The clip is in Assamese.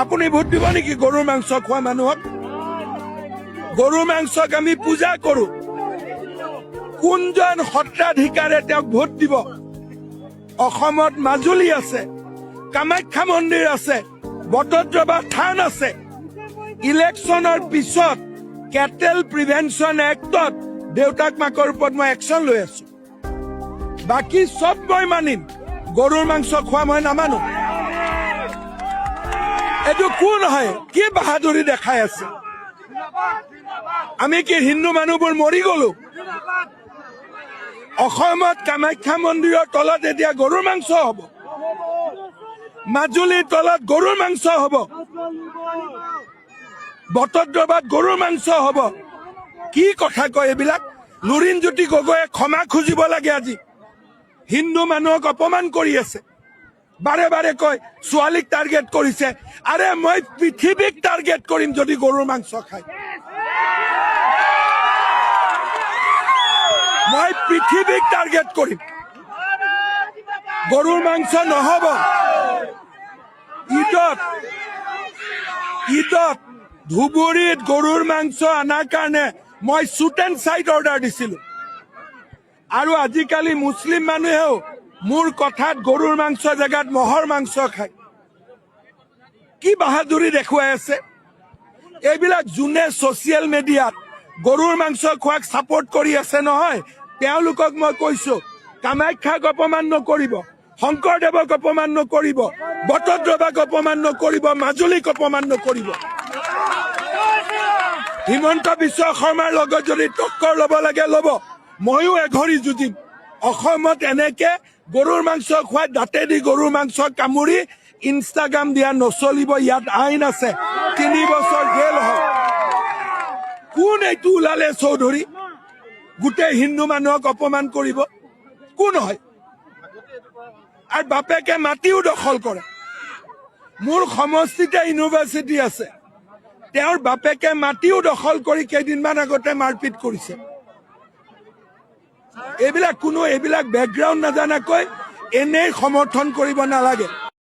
আপুনি ভোট দিব নেকি গৰুৰ মাংস খোৱা মানুহক? গৰুৰ মাংসক আমি পূজা কৰো। কোনজন সত্ৰাধিকাৰে তেওঁক ভোট দিব? অসমত মাজুলী আছে, কামাখ্যা মন্দিৰ আছে, বটদ্ৰৱা থান আছে। ইলেকশ্যনৰ পিছত কেটেল প্ৰিভেনশ্যন এক্টত দেউতাক মাকৰ ওপৰত মই একশ্যন লৈ আছো। বাকী চব মই মানিম, গৰুৰ মাংস খোৱা মই নামানো। এইটো কোন হয়? কি বাহাদুৰি দেখাই আছে? আমি কি হিন্দু মানুহবোৰ মৰি গলো? অসমত কামাখ্যা মন্দিৰৰ তলত এতিয়া গৰুৰ মাংস হ'ব, মাজুলীৰ তলত গৰুৰ মাংস হ'ব, বটদ্ৰৱাত গৰুৰ মাংস হ'ব। কি কথা কয় এইবিলাক? লুৰিণজ্যোতি গগৈয়ে ক্ষমা খুজিব লাগে। আজি হিন্দু মানুহক অপমান কৰি আছে, বাৰে বাৰে কয় ছোৱালীক টাৰ্গেট কৰিছে। আৰে মই পৃথিৱীক টাৰ্গেট কৰিম যদি গৰুৰ মাংস খায়। মই পৃথিৱীক টাৰ্গেট কৰিম। গৰুৰ মাংস নহব। ঈদত ধুবুৰীত গৰুৰ মাংস অনাৰ কাৰণে মই শ্বুট এণ্ড চাইট অৰ্ডাৰ দিছিলো। আৰু আজিকালি মুছলিম মানুহেও মোৰ কথাত গৰুৰ মাংস জেগাত মহৰ মাংস খায়। কি বাহাদুৰি দেখুৱাই আছে? এইবিলাক যোনে ছচিয়েল মিডিয়াত গৰুৰ মাংস খোৱাক ছাপোৰ্ট কৰি আছে নহয়, তেওঁলোকক মই কৈছো কামাখ্যাক অপমান নকৰিব, শংকৰদেৱক অপমান নকৰিব, বটদ্ৰৱাক অপমান নকৰিব, মাজুলীক অপমান নকৰিব। হিমন্ত বিশ্ব শৰ্মাৰ লগত যদি টক্কৰ ল'ব লাগে ল'ব, ময়ো এঘৰি যুঁজিম। অসমত এনেকে গৰুৰ মাংস খুৱাই দাঁতেদি গৰুৰ মাংস কামুৰি ইনষ্টাগ্ৰাম দিয়া নচলিব। ইয়াত আইন আছে, 3 বছৰ জেল হয়। কোন এইটো ওলালে চৌধুৰী? গোটেই হিন্দু মানুহক অপমান কৰিব কোন হয়? আৰু বাপেকে মাটিও দখল কৰে। মোৰ সমষ্টিতে ইউনিভাৰ্চিটি আছে, তেওঁৰ বাপেকে মাটিও দখল কৰি কেইদিনমান আগতে মাৰপিট কৰিছে। এইবিলাক বেকগ্ৰাউণ্ড নাজানাকৈ এনেই সমৰ্থন কৰিব নালাগে।